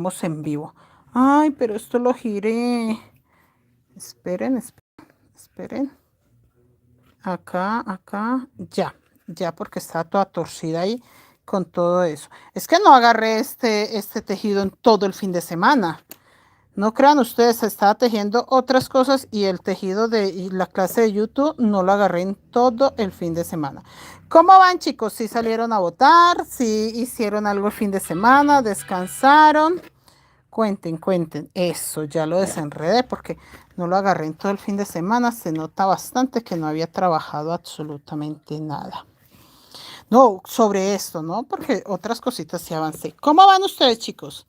Estamos en vivo. Ay, pero esto lo giré. Esperen, esperen. Acá, ya, porque está toda torcida ahí con todo eso. Es que no agarré este tejido en todo el fin de semana. No crean ustedes, estaba tejiendo otras cosas y el tejido de la clase de YouTube no lo agarré en todo el fin de semana. ¿Cómo van, chicos? ¿Sí salieron a votar? ¿Sí hicieron algo el fin de semana? ¿Descansaron? Cuenten. Eso, ya lo desenredé porque no lo agarré en todo el fin de semana. Se nota bastante que no había trabajado absolutamente nada. No, sobre esto, ¿no? Porque otras cositas sí avancé. ¿Cómo van ustedes, chicos?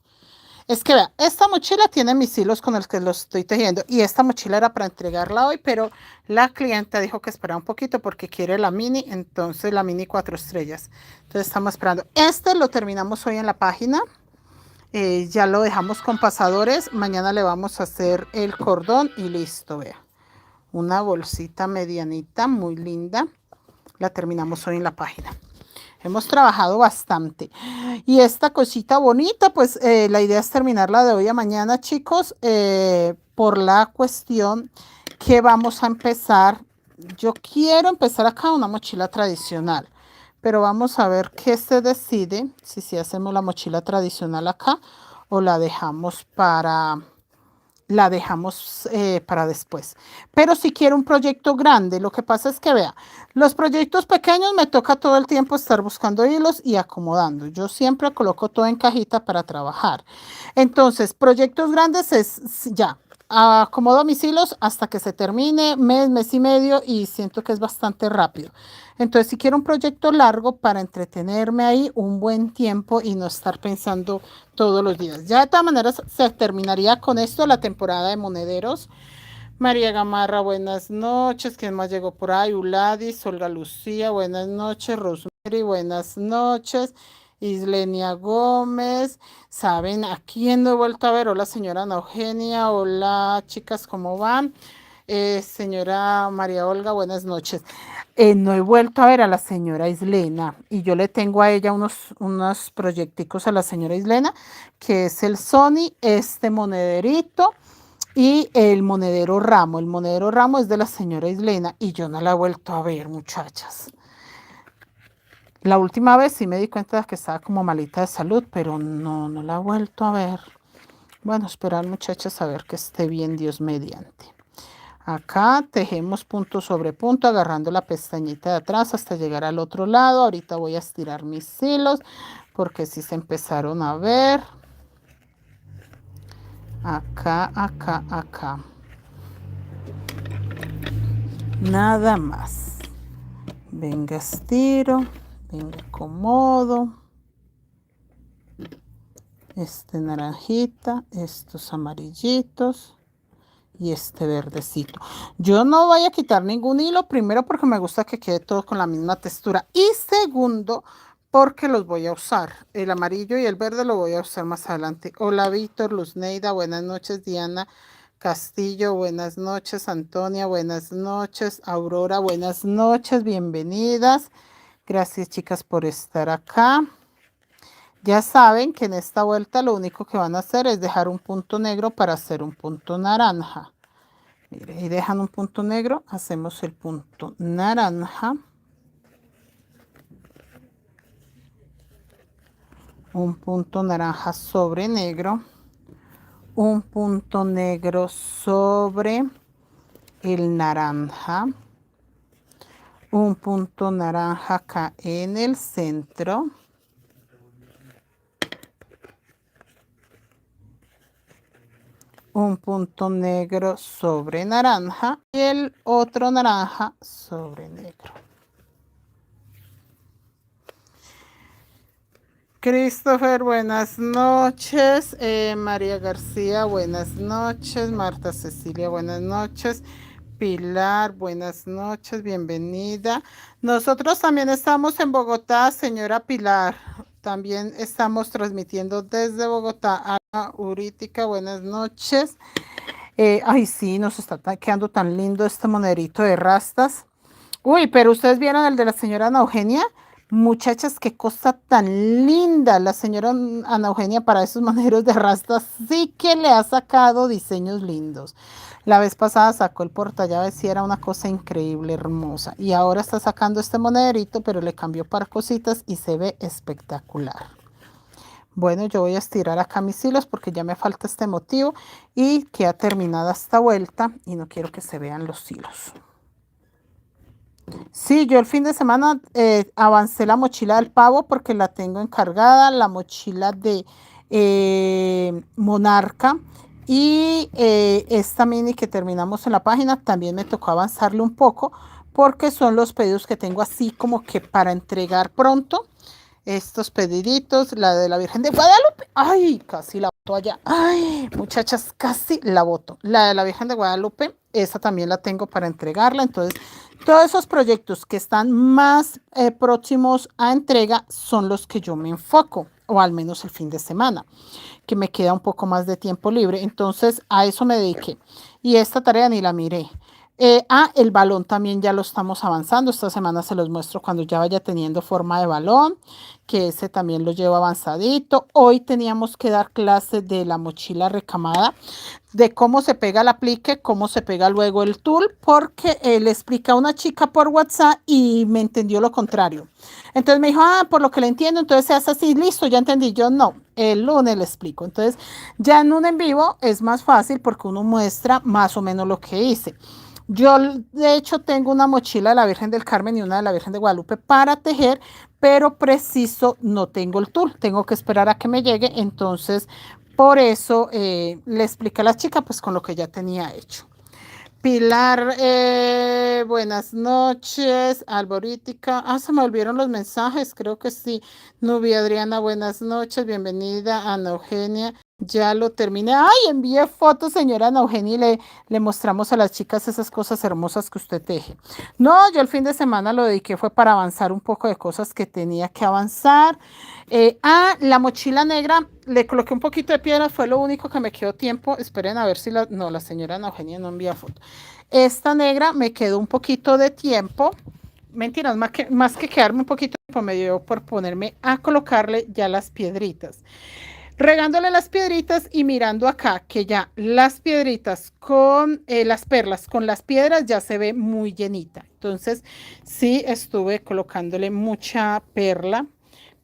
Es que vea, esta mochila tiene mis hilos con los que los estoy tejiendo y esta mochila era para entregarla hoy, pero la clienta dijo que espera un poquito porque quiere la mini, entonces la mini 4 estrellas. Entonces estamos esperando. Este lo terminamos hoy en la página. Ya lo dejamos con pasadores. Mañana le vamos a hacer el cordón y listo, vea. Una bolsita medianita, muy linda. La terminamos hoy en la página. Hemos trabajado bastante. Y esta cosita bonita, pues la idea es terminarla de hoy a mañana, chicos, por la cuestión que vamos a empezar. Yo quiero empezar acá una mochila tradicional, pero vamos a ver qué se decide, si hacemos la mochila tradicional acá o la dejamos para después. Pero si quiero un proyecto grande, lo que pasa es que vea, los proyectos pequeños me toca todo el tiempo estar buscando hilos y acomodando. Yo siempre coloco todo en cajita para trabajar. Entonces, proyectos grandes es ya. Acomodo mis hilos hasta que se termine, mes y medio, y siento que es bastante rápido. Entonces, si quiero un proyecto largo para entretenerme ahí un buen tiempo y no estar pensando todos los días. Ya de todas maneras se terminaría con esto la temporada de monederos. María Gamarra, buenas noches. ¿Quién más llegó por ahí? Uladis, Olga Lucía, buenas noches. Rosemary, buenas noches. Islenia Gómez, ¿saben a quién no he vuelto a ver? Hola, señora Ana Eugenia. Hola, chicas, ¿cómo van? Señora María Olga, buenas noches. No he vuelto a ver a la señora Islena y yo le tengo a ella unos proyecticos a la señora Islena, que es el Sony, este monederito y el monedero Ramo. El monedero Ramo es de la señora Islena y yo no la he vuelto a ver, muchachas. La última vez sí me di cuenta de que estaba como malita de salud, pero no la he vuelto a ver. Bueno, esperar, muchachas, a ver que esté bien, Dios mediante. Acá tejemos punto sobre punto, agarrando la pestañita de atrás hasta llegar al otro lado. Ahorita voy a estirar mis hilos porque sí se empezaron a ver. Acá. Nada más. Venga, estiro. Venga, acomodo. Este naranjita, estos amarillitos y este verdecito. Yo no voy a quitar ningún hilo, primero porque me gusta que quede todo con la misma textura y segundo porque los voy a usar. El amarillo y el verde lo voy a usar más adelante. Hola Víctor, Luzneida, buenas noches. Diana Castillo, buenas noches. Antonia, buenas noches. Aurora, buenas noches, bienvenidas. Gracias, chicas, por estar acá. Ya saben que en esta vuelta lo único que van a hacer es dejar un punto negro para hacer un punto naranja. Mire, y dejan un punto negro, hacemos el punto naranja. Un punto naranja sobre negro. Un punto negro sobre el naranja. Un punto naranja acá en el centro. Un punto negro sobre naranja y el otro naranja sobre negro. Christopher, buenas noches. María García, buenas noches. Marta Cecilia, buenas noches. Pilar, buenas noches, bienvenida. Nosotros también estamos en Bogotá, señora Pilar. También estamos transmitiendo desde Bogotá. Ana Urítica, buenas noches. Ay, sí, nos está quedando tan lindo este monerito de rastas. Uy, pero ustedes vieron el de la señora Ana Eugenia. Muchachas, qué cosa tan linda. La señora Ana Eugenia para esos moneros de rastas sí que le ha sacado diseños lindos. La vez pasada sacó el portallaves y era una cosa increíble, hermosa. Y ahora está sacando este monederito, pero le cambió para cositas y se ve espectacular. Bueno, yo voy a estirar acá mis hilos porque ya me falta este motivo y queda terminada esta vuelta y no quiero que se vean los hilos. Sí, yo el fin de semana avancé la mochila del pavo porque la tengo encargada, la mochila de Monarca y esta mini que terminamos en la página también me tocó avanzarle un poco porque son los pedidos que tengo así como que para entregar pronto. Estos pediditos, la de la Virgen de Guadalupe, ay, casi la boto allá, ay, muchachas, casi la boto. La de la Virgen de Guadalupe, esa también la tengo para entregarla, entonces todos esos proyectos que están más próximos a entrega son los que yo me enfoco, o al menos el fin de semana, que me queda un poco más de tiempo libre, entonces a eso me dediqué. Y esta tarea ni la miré. El balón también ya lo estamos avanzando. Esta semana se los muestro cuando ya vaya teniendo forma de balón, que ese también lo llevo avanzadito. Hoy teníamos que dar clase de la mochila recamada, de cómo se pega el aplique, cómo se pega luego el tul, porque le explica a una chica por WhatsApp y me entendió lo contrario. Entonces me dijo, por lo que le entiendo, entonces se hace así, listo, ya entendí. Yo no, el lunes le explico. Entonces ya en un en vivo es más fácil porque uno muestra más o menos lo que hice. Yo, de hecho, tengo una mochila de la Virgen del Carmen y una de la Virgen de Guadalupe para tejer, pero preciso no tengo el tul, tengo que esperar a que me llegue, entonces por eso le expliqué a la chica pues con lo que ya tenía hecho. Pilar, buenas noches. Alborítica, se me olvidaron los mensajes, creo que sí. Nubia Adriana, buenas noches, bienvenida. Ana Eugenia, ya lo terminé. Ay, envié fotos, señora Ana Eugenia, y le mostramos a las chicas esas cosas hermosas que usted teje. No, yo el fin de semana lo dediqué fue para avanzar un poco de cosas que tenía que avanzar. La mochila negra, le coloqué un poquito de piedra, fue lo único que me quedó tiempo. Esperen a ver si la señora Ana Eugenia no envía foto. Esta negra me quedó un poquito de tiempo. Mentiras, más que quedarme un poquito de tiempo, me dio por ponerme a colocarle ya las piedritas. Regándole las piedritas y mirando acá que ya las piedritas con las perlas, con las piedras ya se ve muy llenita. Entonces sí estuve colocándole mucha perla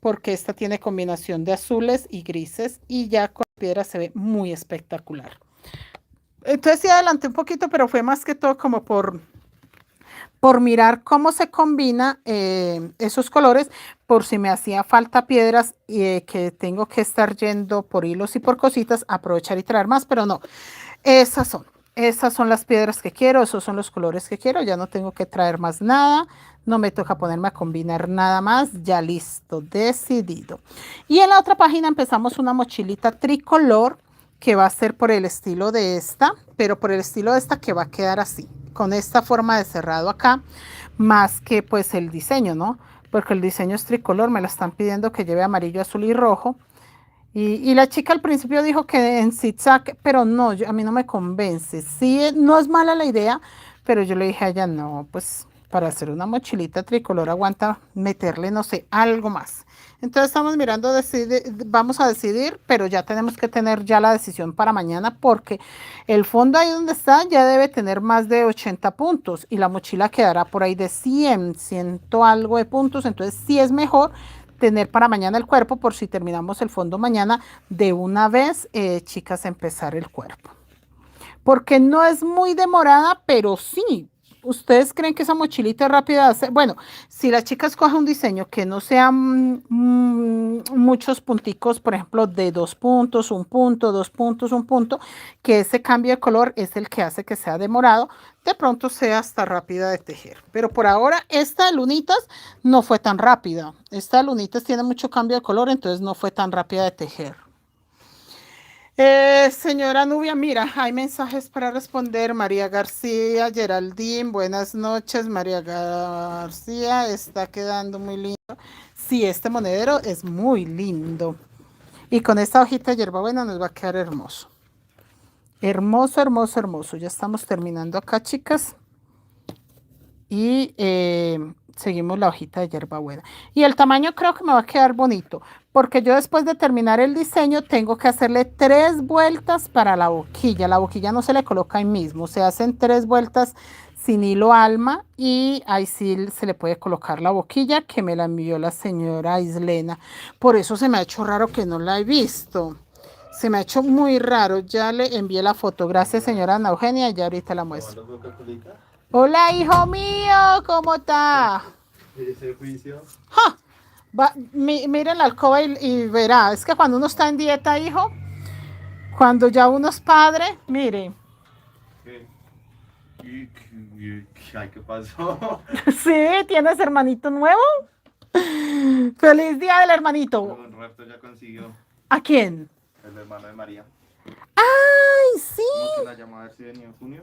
porque esta tiene combinación de azules y grises y ya con piedra se ve muy espectacular. Entonces sí adelanté un poquito, pero fue más que todo como por mirar cómo se combina esos colores, por si me hacía falta piedras que tengo que estar yendo por hilos y por cositas, aprovechar y traer más, pero no, esas son las piedras que quiero, esos son los colores que quiero, ya no tengo que traer más nada, no me toca ponerme a combinar nada más, ya listo, decidido. Y en la otra página empezamos una mochilita tricolor que va a ser por el estilo de esta, pero por el estilo de esta que va a quedar así, con esta forma de cerrado acá, más que pues el diseño, ¿no? Porque el diseño es tricolor, me la están pidiendo que lleve amarillo, azul y rojo. Y la chica al principio dijo que en zigzag, pero no, a mí no me convence. Sí, no es mala la idea, pero yo le dije a ella, no, pues para hacer una mochilita tricolor aguanta meterle, no sé, algo más. Entonces estamos mirando, vamos a decidir, pero ya tenemos que tener ya la decisión para mañana porque el fondo ahí donde está ya debe tener más de 80 puntos y la mochila quedará por ahí de 100 algo de puntos. Entonces sí es mejor tener para mañana el cuerpo por si terminamos el fondo mañana de una vez, chicas, empezar el cuerpo. Porque no es muy demorada, pero sí. ¿Ustedes creen que esa mochilita es rápida de hacer? Bueno, si las chicas cogen un diseño que no sean muchos punticos, por ejemplo, de 2 puntos, 1 punto, 2 puntos, 1 punto, que ese cambio de color es el que hace que sea demorado, de pronto sea hasta rápida de tejer. Pero por ahora esta de lunitas no fue tan rápida. Esta de lunitas tiene mucho cambio de color, entonces no fue tan rápida de tejer. Señora Nubia, mira, hay mensajes para responder. María García, Geraldine, buenas noches. María García, está quedando muy lindo. Sí, este monedero es muy lindo. Y con esta hojita de hierbabuena nos va a quedar hermoso. Hermoso, hermoso, hermoso. Ya estamos terminando acá, chicas. Y seguimos la hojita de hierbabuena. Y el tamaño creo que me va a quedar bonito, porque yo después de terminar el diseño tengo que hacerle 3 vueltas para la boquilla. La boquilla no se le coloca ahí mismo, se hacen 3 vueltas sin hilo alma y ahí sí se le puede colocar la boquilla que me la envió la señora Islena. Por eso se me ha hecho raro que no la he visto. Se me ha hecho muy raro. Ya le envié la foto. Gracias, señora Ana Eugenia. Ya ahorita la muestro. Hola, hijo mío. ¿Cómo está? Ese juicio. ¡Ja! Mira la alcoba y verá. Es que cuando uno está en dieta, hijo, cuando ya uno es padre, mire. ¿Qué? Ay, ¿qué pasó? Sí, ¿tienes hermanito nuevo? ¡Feliz día del hermanito! Un rato ya consiguió ¿A quién? el hermano de María. ¡Ay, sí! Como que la llamaba a ver si venía en junio.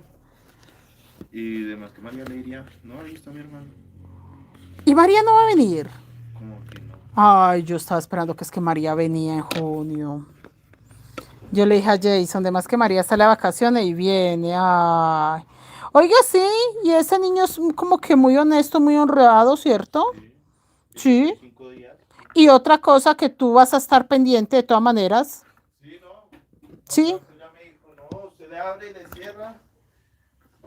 Y demás que María le diría, no, ahí está mi hermano. ¿Y María no va a venir? Como que no. Ay, yo estaba esperando que es que María venía en junio. Yo le dije a Jason, además que María sale a vacaciones y viene. Ay. Oiga, sí, y ese niño es como que muy honesto, muy honrado, ¿cierto? Sí. Sí. 5 días. Y otra cosa que tú vas a estar pendiente de todas maneras. Sí, no. Sí. Usted ya me dijo, no, usted le abre y le cierra.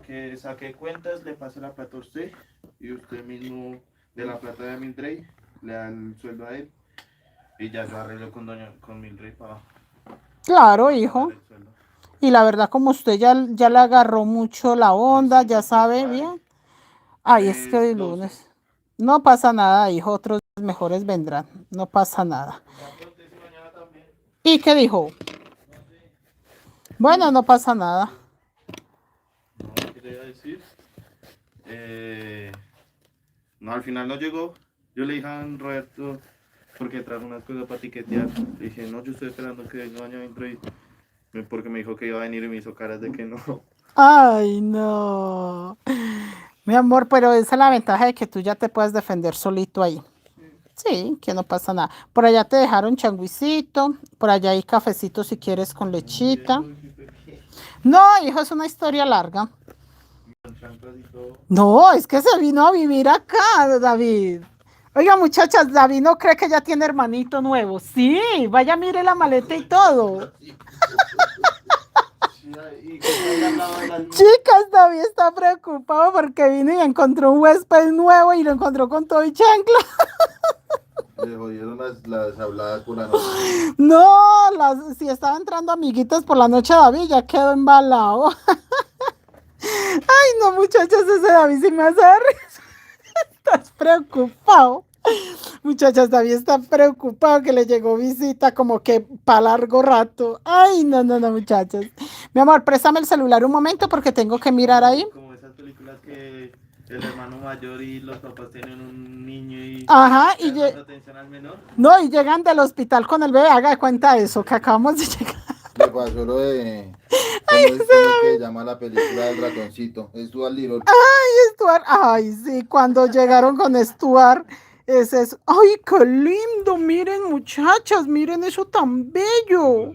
Que saque cuentas, le pase la plata a usted. Y usted mismo, de la plata de Mildred, le da el sueldo a él. Y ya yo arreglo con Mildred para Claro, hijo. el sueldo. Y la verdad, como usted ya le agarró mucho la onda, ya sabe bien. Ay, es que hoy 12. lunes. No pasa nada, hijo. Otros mejores vendrán. No pasa nada. Mañana también. ¿Y qué dijo? Bueno, no pasa nada. No, ¿qué le iba a decir? No, al final no llegó. Yo le dije a Roberto, porque trajo unas cosas para tiquetear. Le dije, no, yo estoy esperando que venga mañana adentro y porque me dijo que iba a venir y me hizo caras de que no. Ay, no. Mi amor, pero esa es la ventaja de que tú ya te puedes defender solito ahí. Sí, que no pasa nada. Por allá te dejaron changuicito, por allá hay cafecito si quieres con lechita. No, hijo, es una historia larga. No, es que se vino a vivir acá, David. Oiga, muchachas, David no cree que ya tiene hermanito nuevo. Sí, vaya, mire la maleta y todo. Chicas, David está preocupado porque vino y encontró un huésped nuevo y lo encontró con todo y chancla. Le jodieron las habladas por la noche. No, si estaba entrando amiguitas por la noche, David ya quedó embalado. Ay, no, muchachas, ese David sí me hace risa. Estás preocupado. Muchachas, David está preocupado que le llegó visita como que para largo rato. Ay, no, no, no, muchachas. Mi amor, préstame el celular un momento porque tengo que mirar ahí. Como esas películas que el hermano mayor y los papás tienen un niño y ajá, y dando atención al menor. no, y llegan del hospital con el bebé. Haga de cuenta de eso, que acabamos de llegar. Le pasó lo de... ¿Cómo que llama la película del ratoncito? Stuart Little. Ay, Stuart. Ay, sí, cuando llegaron con Stuart. Ese es. Ay, qué lindo. Miren, muchachas, miren eso tan bello.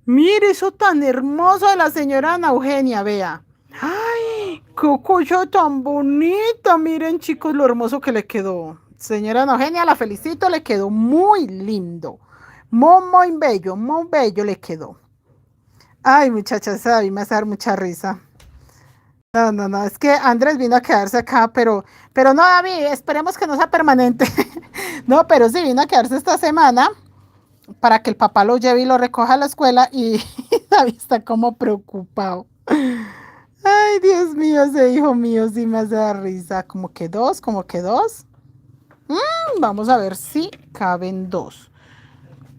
Mire eso tan hermoso de la señora Ana Eugenia, vea. Ay, qué cosa tan bonita. Miren, chicos, lo hermoso que le quedó. Señora Ana Eugenia, la felicito, le quedó muy lindo. Muy bello le quedó. Ay, muchachas, a mí me hace dar mucha risa. No, no, no, es que Andrés vino a quedarse acá, pero no, David, esperemos que no sea permanente. No, pero sí vino a quedarse esta semana para que el papá lo lleve y lo recoja a la escuela y David está como preocupado. Ay, Dios mío, ese hijo mío sí me hace dar risa. Como que dos. Vamos a ver si caben 2.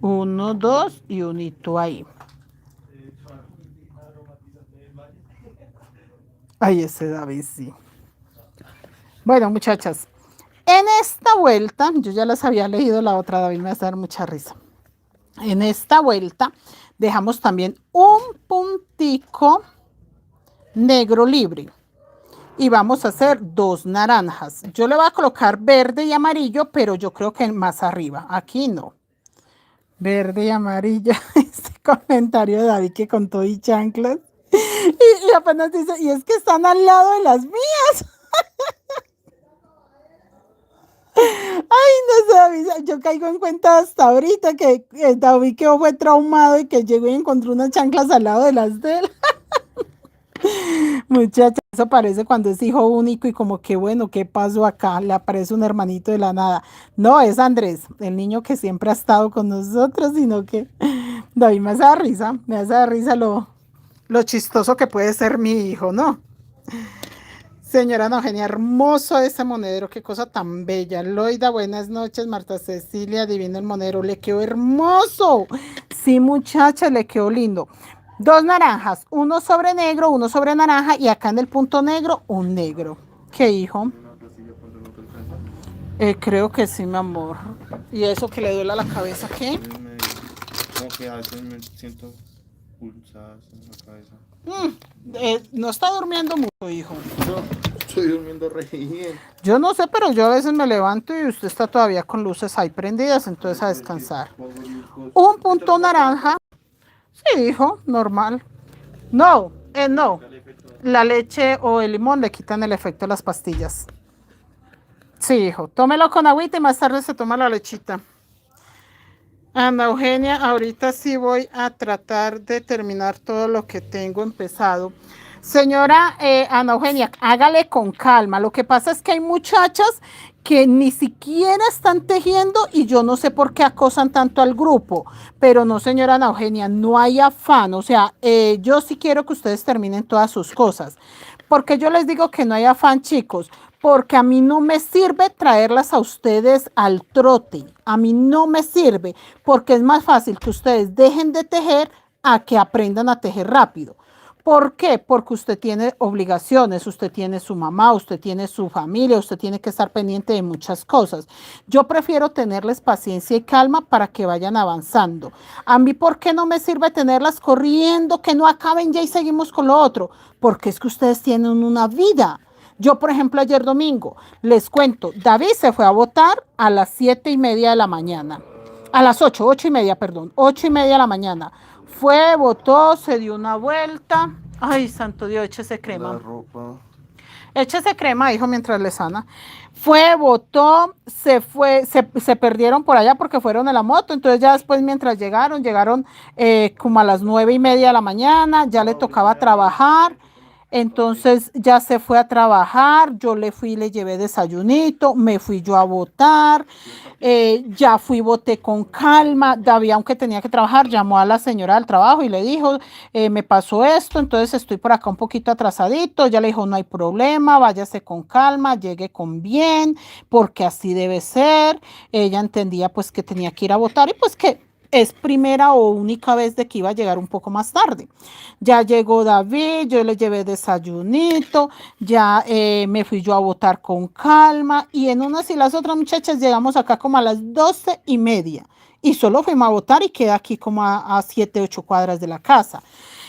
1, 2 y un hito ahí. Ay, ese David sí. Bueno, muchachas, en esta vuelta, yo ya las había leído la otra, David me hace dar mucha risa. En esta vuelta dejamos también un puntico negro libre. Y vamos a hacer 2 naranjas. Yo le voy a colocar verde y amarillo, pero yo creo que más arriba. Aquí no. Verde y amarillo. Este comentario de David que con todo y chanclas. Y apenas dice, y es que están al lado de las mías. No sé, yo caigo en cuenta hasta ahorita que David quedó fue traumado y que llegó y encontró unas chanclas al lado de las de él. Muchacha, eso parece cuando es hijo único y como que bueno, ¿qué pasó acá? Le aparece un hermanito de la nada. No, es Andrés, el niño que siempre ha estado con nosotros, sino que David me hace dar risa lo chistoso que puede ser mi hijo, ¿no? Señora Ana Eugenia, hermoso ese monedero, qué cosa tan bella. Loida, buenas noches. Marta Cecilia, divino el monedero, le quedó hermoso. Sí, muchacha, le quedó lindo. Dos naranjas, uno sobre negro, uno sobre naranja y acá en el punto negro, un negro. ¿Qué, hijo? Creo que sí, mi amor. ¿Y eso que le duele a la cabeza, qué? Como que a veces me siento pulsadas en la cabeza. No está durmiendo mucho, hijo. No, estoy durmiendo re bien. Yo no sé, pero yo a veces me levanto y usted está todavía con luces ahí prendidas, entonces a descansar. Un punto naranja. Sí, hijo, normal. No, no. La leche o el limón le quitan el efecto de las pastillas. Sí, hijo, tómelo con agüita y más tarde se toma la lechita. Ana Eugenia, ahorita sí voy a tratar de terminar todo lo que tengo empezado. Señora Ana Eugenia, hágale con calma. Lo que pasa es que hay muchachas que ni siquiera están tejiendo y yo no sé por qué acosan tanto al grupo. Pero no, señora Ana Eugenia, no hay afán. O sea, yo sí quiero que ustedes terminen todas sus cosas. Porque yo les digo que no hay afán, chicos. Porque a mí no me sirve traerlas a ustedes al trote. A mí no me sirve porque es más fácil que ustedes dejen de tejer a que aprendan a tejer rápido. ¿Por qué? Porque usted tiene obligaciones, usted tiene su mamá, usted tiene su familia, usted tiene que estar pendiente de muchas cosas. Yo prefiero tenerles paciencia y calma para que vayan avanzando. A mí, ¿por qué no me sirve tenerlas corriendo, que no acaben ya y seguimos con lo otro? Porque es que ustedes tienen una vida. Yo, por ejemplo, ayer domingo, les cuento, David se fue a votar a las 7:30 de la mañana. A las 8:30, perdón, 8:30 de la mañana. Fue, votó, se dio una vuelta. Ay, santo Dios, échese crema. La ropa. Échese crema, hijo, mientras le sana. Fue, votó, se fue, se perdieron por allá porque fueron en la moto. Entonces ya después mientras llegaron como a las 9:30 de la mañana, ya le tocaba trabajar. Entonces ya se fue a trabajar, yo le fui y le llevé desayunito, me fui yo a votar, ya fui, voté con calma. David, aunque tenía que trabajar, llamó a la señora del trabajo y le dijo, me pasó esto, entonces estoy por acá un poquito atrasadito. Ya le dijo, no hay problema, váyase con calma, llegue con bien, porque así debe ser. Ella entendía pues que tenía que ir a votar y pues que es primera o única vez de que iba a llegar un poco más tarde. Ya llegó David, yo le llevé desayunito, ya me fui yo a votar con calma y en unas y las otras muchachas llegamos acá como a las 12:30 y solo fuimos a votar y queda aquí como a 7, 8 cuadras de la casa.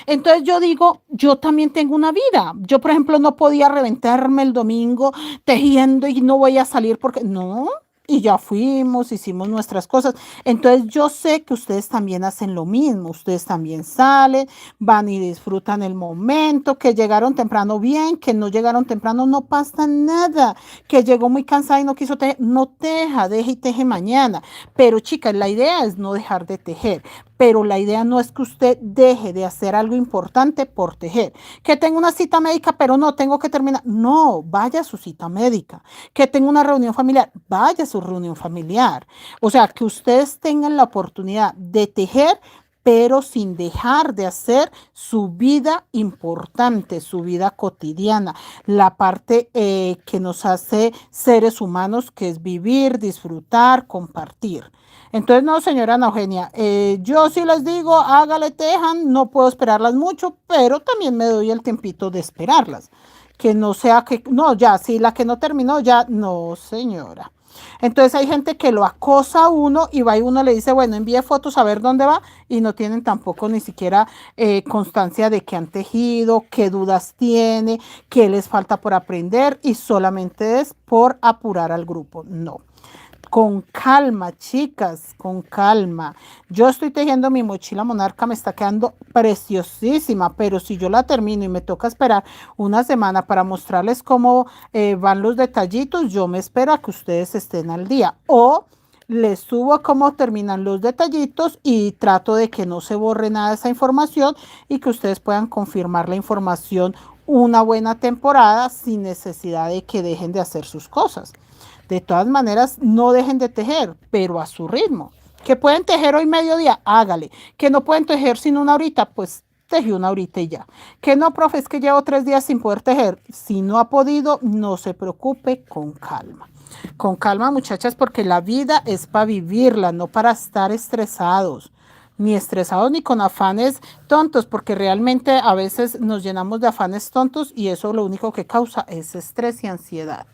Entonces yo digo, yo también tengo una vida. Yo, por ejemplo, no podía reventarme el domingo tejiendo y no voy a salir porque no. Y ya fuimos, hicimos nuestras cosas. Entonces yo sé que ustedes también hacen lo mismo. Ustedes también salen, van y disfrutan el momento, que llegaron temprano bien, que no llegaron temprano no pasa nada, que llegó muy cansada y no quiso tejer, no teja, deje y teje mañana. Pero chicas, la idea es no dejar de tejer. Pero la idea no es que usted deje de hacer algo importante por tejer. Que tengo una cita médica, pero no, tengo que terminar. No, vaya a su cita médica. Que tengo una reunión familiar, vaya a su reunión familiar. O sea, que ustedes tengan la oportunidad de tejer, pero sin dejar de hacer su vida importante, su vida cotidiana, la parte que nos hace seres humanos, que es vivir, disfrutar, compartir. Entonces, no, señora Ana Eugenia, yo sí les digo, hágale, tejan, no puedo esperarlas mucho, pero también me doy el tiempito de esperarlas. Que no sea que, no, ya, si la que no terminó, ya, no, señora. Entonces hay gente que lo acosa a uno y va y uno le dice, bueno, envíe fotos a ver dónde va y no tienen tampoco ni siquiera constancia de que han tejido, qué dudas tiene, qué les falta por aprender y solamente es por apurar al grupo. No. Con calma, chicas, con calma. Yo estoy tejiendo mi mochila monarca, me está quedando preciosísima, pero si yo la termino y me toca esperar una semana para mostrarles cómo van los detallitos, yo me espero a que ustedes estén al día. O les subo cómo terminan los detallitos y trato de que no se borre nada de esa información y que ustedes puedan confirmar la información una buena temporada sin necesidad de que dejen de hacer sus cosas. De todas maneras, no dejen de tejer, pero a su ritmo. Que pueden tejer hoy mediodía, hágale. Que no pueden tejer sin una horita, pues teje una horita y ya. Que no, profe, es que llevo 3 días sin poder tejer. Si no ha podido, no se preocupe, con calma. Con calma, muchachas, porque la vida es para vivirla, no para estar estresados. Ni estresados ni con afanes tontos, porque realmente a veces nos llenamos de afanes tontos y eso lo único que causa es estrés y ansiedad.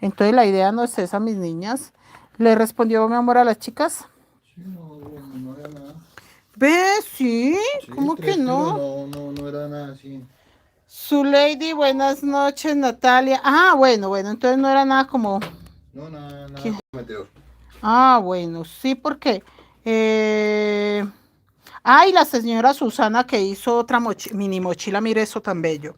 Entonces la idea no es esa, mis niñas. ¿Le respondió mi amor a las chicas? Sí, no era nada. ¿Ve? Sí, Sí, ¿cómo que 3 kilos, no? no era nada así. Su lady, buenas noches, Natalia. Ah, bueno, entonces no era nada como... No, nada ¿Qué? comprometedor. Ah, bueno, sí, porque... y la señora Susana que hizo otra mini mochila, mire eso tan bello,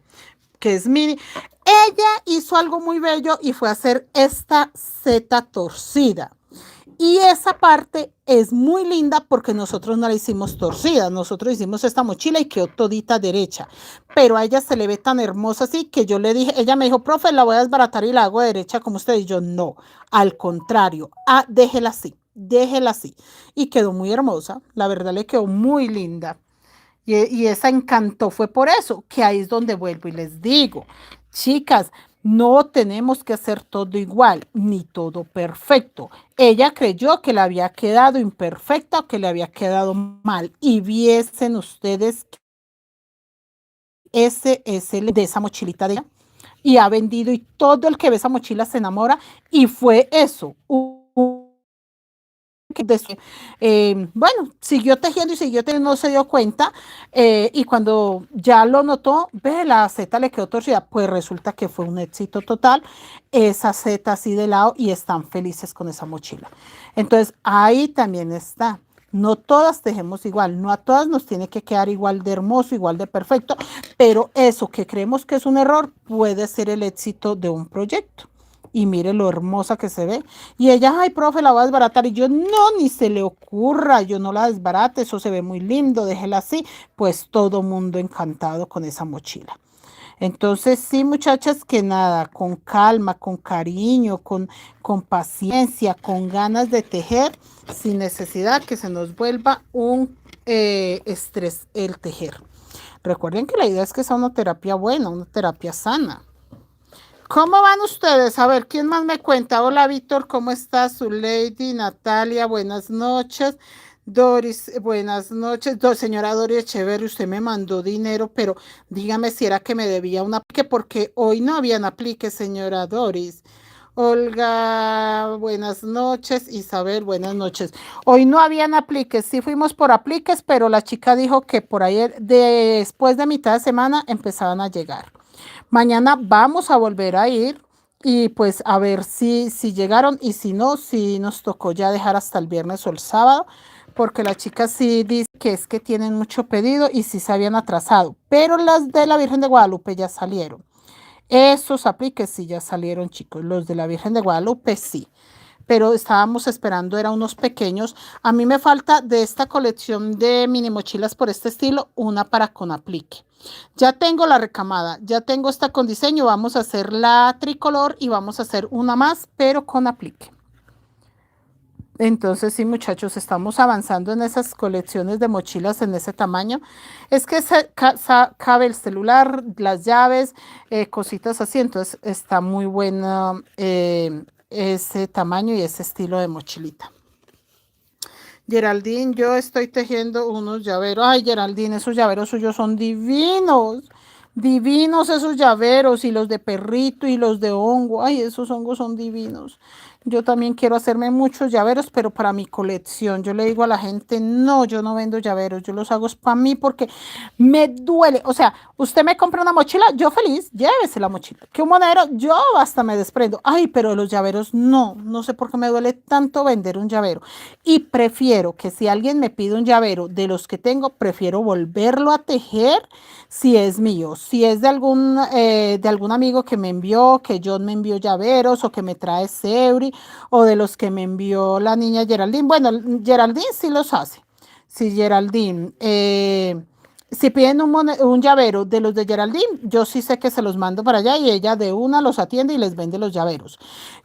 que es mini. Ella hizo algo muy bello y fue hacer esta seta torcida. Y esa parte es muy linda porque nosotros no la hicimos torcida, nosotros hicimos esta mochila y quedó todita derecha, pero a ella se le ve tan hermosa así que yo le dije, ella me dijo, profe, la voy a desbaratar y la hago derecha como usted, y yo no, al contrario, déjela así, déjela así. Y quedó muy hermosa, la verdad le quedó muy linda. Y esa encantó, fue por eso, que ahí es donde vuelvo y les digo, chicas, no tenemos que hacer todo igual, ni todo perfecto. Ella creyó que le había quedado imperfecta o que le había quedado mal. Y viesen ustedes ese es el de esa mochilita de ella. Y ha vendido y todo el que ve esa mochila se enamora. Y fue eso, bueno, siguió tejiendo y siguió tejiendo, no se dio cuenta y cuando ya lo notó, ve, la seta le quedó torcida, pues resulta que fue un éxito total, esa seta así de lado y están felices con esa mochila. Entonces ahí también está. No todas tejemos igual, no a todas nos tiene que quedar igual de hermoso, igual de perfecto, pero eso que creemos que es un error puede ser el éxito de un proyecto. Y mire lo hermosa que se ve. Y ella, ay, profe, la voy a desbaratar. Y yo, no, ni se le ocurra, yo no la desbarate, eso se ve muy lindo, déjela así. Pues todo mundo encantado con esa mochila. Entonces, sí, muchachas, que nada, con calma, con cariño, con paciencia, con ganas de tejer, sin necesidad que se nos vuelva un estrés el tejer. Recuerden que la idea es que sea una terapia buena, una terapia sana. ¿Cómo van ustedes? A ver, ¿quién más me cuenta? Hola, Víctor, ¿cómo estás? Su lady, Natalia, buenas noches. Doris, buenas noches. Señora Doris Echeverri, usted me mandó dinero, pero dígame si era que me debía un aplique, porque hoy no habían aplique, señora Doris. Olga, buenas noches. Isabel, buenas noches. Hoy no habían apliques, sí fuimos por apliques, pero la chica dijo que por ahí después de mitad de semana empezaban a llegar. Mañana vamos a volver a ir y pues a ver si llegaron y si no, si nos tocó ya dejar hasta el viernes o el sábado, porque la chica sí dice que es que tienen mucho pedido y sí se habían atrasado, pero las de la Virgen de Guadalupe ya salieron. Esos apliques sí ya salieron, chicos, los de la Virgen de Guadalupe sí. Pero estábamos esperando, eran unos pequeños. A mí me falta de esta colección de mini mochilas por este estilo, una para con aplique. Ya tengo la recamada, ya tengo esta con diseño, vamos a hacer la tricolor y vamos a hacer una más, pero con aplique. Entonces sí, muchachos, estamos avanzando en esas colecciones de mochilas en ese tamaño. Es que cabe el celular, las llaves, cositas así, entonces está muy buena ese tamaño y ese estilo de mochilita. Geraldine, yo estoy tejiendo unos llaveros. Ay, Geraldine, esos llaveros suyos son divinos. Divinos esos llaveros y los de perrito y los de hongo. Ay, esos hongos son divinos. Yo también quiero hacerme muchos llaveros, pero para mi colección. Yo le digo a la gente, no, yo no vendo llaveros, yo los hago es para mí porque me duele. O sea, usted me compra una mochila, yo feliz, llévese la mochila. Que un monedero, yo hasta me desprendo. Ay, pero los llaveros no, no sé por qué me duele tanto vender un llavero. Y prefiero que si alguien me pide un llavero de los que tengo, prefiero volverlo a tejer si es mío, si es de algún amigo que me envió, que John me envió llaveros o que me trae Seuri o de los que me envió la niña Geraldine. Bueno, Geraldine sí los hace. Sí, Geraldine. Si piden un llavero de los de Geraldine, yo sí sé que se los mando para allá y ella de una los atiende y les vende los llaveros.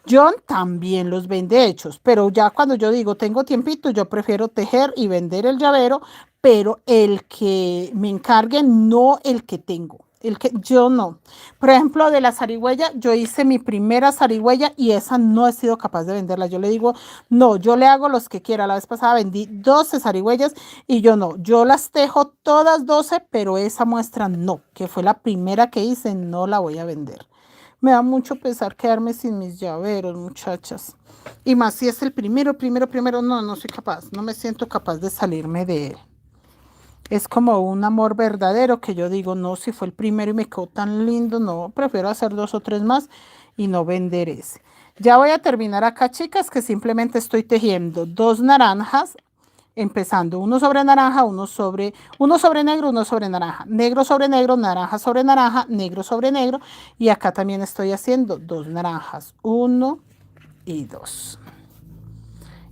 John también los vende hechos, pero ya cuando yo digo tengo tiempito, yo prefiero tejer y vender el llavero, pero el que me encargue, no el que tengo. El que yo no. Por ejemplo, de la zarigüeya, yo hice mi primera zarigüeya y esa no he sido capaz de venderla. Yo le digo, no, yo le hago los que quiera. La vez pasada vendí 12 zarigüeyas y yo no. Yo las tejo todas 12, pero esa muestra no, que fue la primera que hice, no la voy a vender. Me da mucho pesar quedarme sin mis llaveros, muchachas. Y más si es el primero, no, no soy capaz. No me siento capaz de salirme de él. Es como un amor verdadero que yo digo, no, si fue el primero y me quedó tan lindo, no, prefiero hacer 2 o 3 más y no vender ese. Ya voy a terminar acá, chicas, que simplemente estoy tejiendo 2 naranjas, empezando uno sobre naranja, uno sobre negro, uno sobre naranja, naranja sobre naranja, negro sobre negro, y acá también estoy haciendo 2 naranjas, 1 y 2.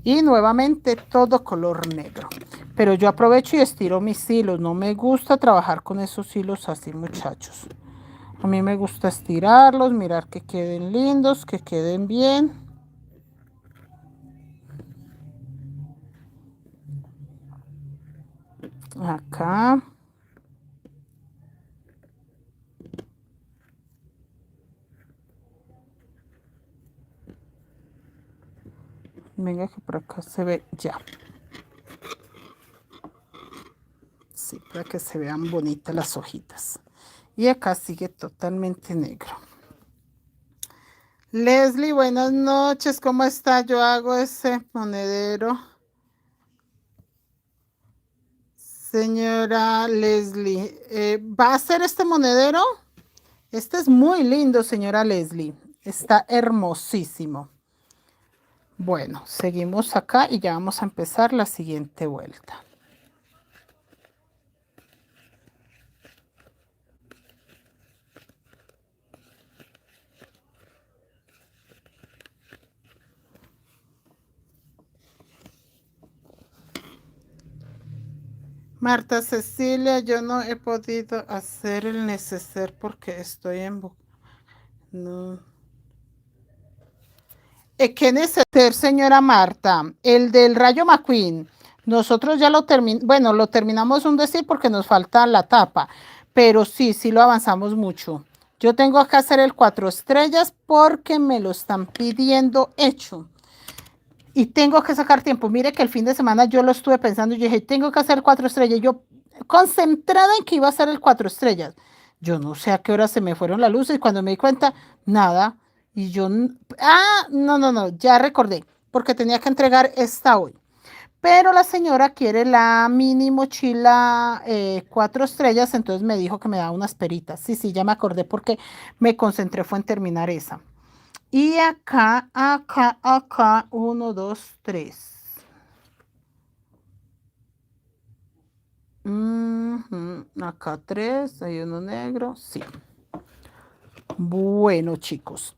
Y nuevamente todo color negro. Pero yo aprovecho y estiro mis hilos. No me gusta trabajar con esos hilos así, muchachos. A mí me gusta estirarlos, mirar que queden lindos, que queden bien. Acá. Venga que por acá se ve ya. Sí, para que se vean bonitas las hojitas. Y acá sigue totalmente negro. Leslie, buenas noches, ¿cómo está? Yo hago ese monedero. Señora Leslie, ¿va a hacer este monedero? Este es muy lindo, señora Leslie. Está hermosísimo. Bueno, seguimos acá y ya vamos a empezar la siguiente vuelta. Marta Cecilia, yo no he podido hacer el neceser porque estoy en... No. ¿Qué neceser, señora Marta? El del Rayo McQueen. Nosotros ya lo terminamos, bueno, lo terminamos un decir porque nos falta la tapa, pero sí, sí lo avanzamos mucho. Yo tengo que hacer el 4 estrellas porque me lo están pidiendo hecho. Y tengo que sacar tiempo. Mire que el fin de semana yo lo estuve pensando y yo dije, tengo que hacer 4 estrellas. Yo concentrada en que iba a hacer el 4 estrellas. Yo no sé a qué hora se me fueron las luces y cuando me di cuenta, nada. Y yo, no, ya recordé, porque tenía que entregar esta hoy. Pero la señora quiere la mini mochila 4 estrellas, entonces me dijo que me da unas peritas. Sí, sí, ya me acordé porque me concentré fue en terminar esa. Y acá, 1, 2, 3. Acá 3, hay uno negro, sí. Bueno, chicos.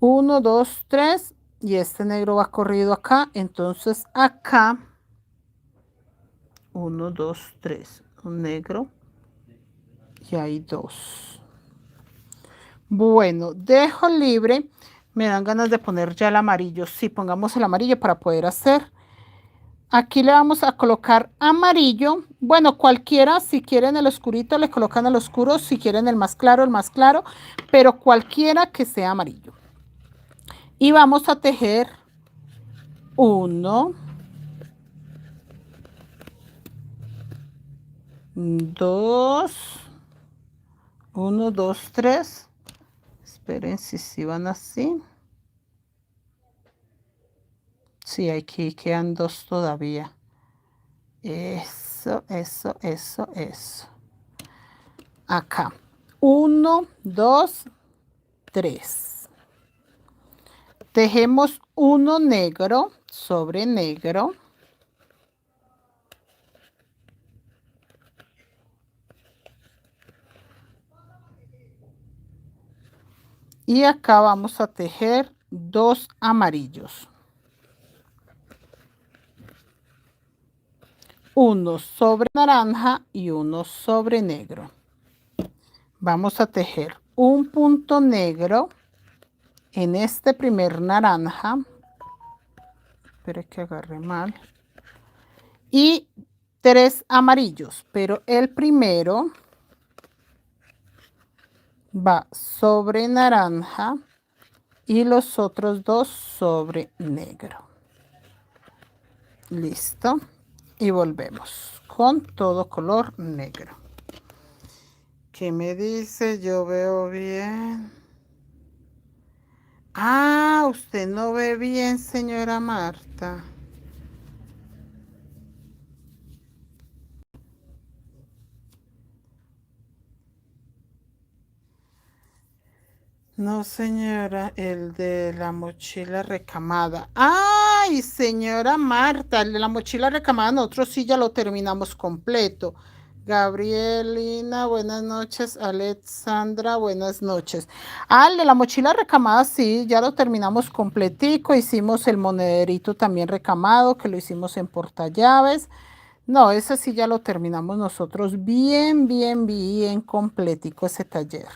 1, 2, 3. Y este negro va corrido acá. Entonces acá, 1, 2, 3. Un negro. Y hay 2. Bueno, dejo libre. Me dan ganas de poner ya el amarillo. Sí, pongamos el amarillo para poder hacer. Aquí le vamos a colocar amarillo. Bueno, cualquiera, si quieren el oscurito, le colocan el oscuro. Si quieren el más claro, pero cualquiera que sea amarillo. Y vamos a tejer 1, 2, 1, 2, 3. Esperen si van así. Sí, aquí quedan 2 todavía. Eso, eso, eso, eso. Acá. 1, 2, 3. Tejemos uno negro sobre negro. Y acá vamos a tejer 2 amarillos. Uno sobre naranja y uno sobre negro. Vamos a tejer un punto negro en este primer naranja. Espere que agarre mal. Y 3 amarillos, pero el primero va sobre naranja y los otros 2 sobre negro. Listo. Y volvemos con todo color negro. ¿Qué me dice? Yo veo bien. Ah, usted no ve bien, señora Marta. No, señora, el de la mochila recamada. Ay, señora Marta, el de la mochila recamada, nosotros sí ya lo terminamos completo. Gabrielina, buenas noches. Alexandra, buenas noches. Ah, el de la mochila recamada, sí, ya lo terminamos completico. Hicimos el monederito también recamado, que lo hicimos en portallaves. No, ese sí ya lo terminamos nosotros bien, bien, bien completico ese taller.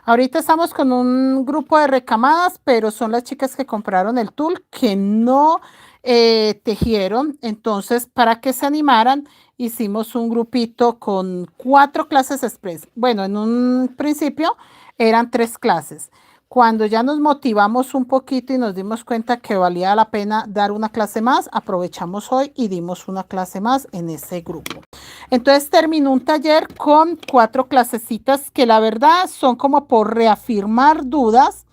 Ahorita estamos con un grupo de recamadas, pero son las chicas que compraron el tul que no tejieron. Entonces, para que se animaran, hicimos un grupito con 4 clases express. Bueno, en un principio eran 3 clases. Cuando ya nos motivamos un poquito y nos dimos cuenta que valía la pena dar una clase más, aprovechamos hoy y dimos una clase más en ese grupo. Entonces terminó un taller con 4 clasecitas que la verdad son como por reafirmar dudas,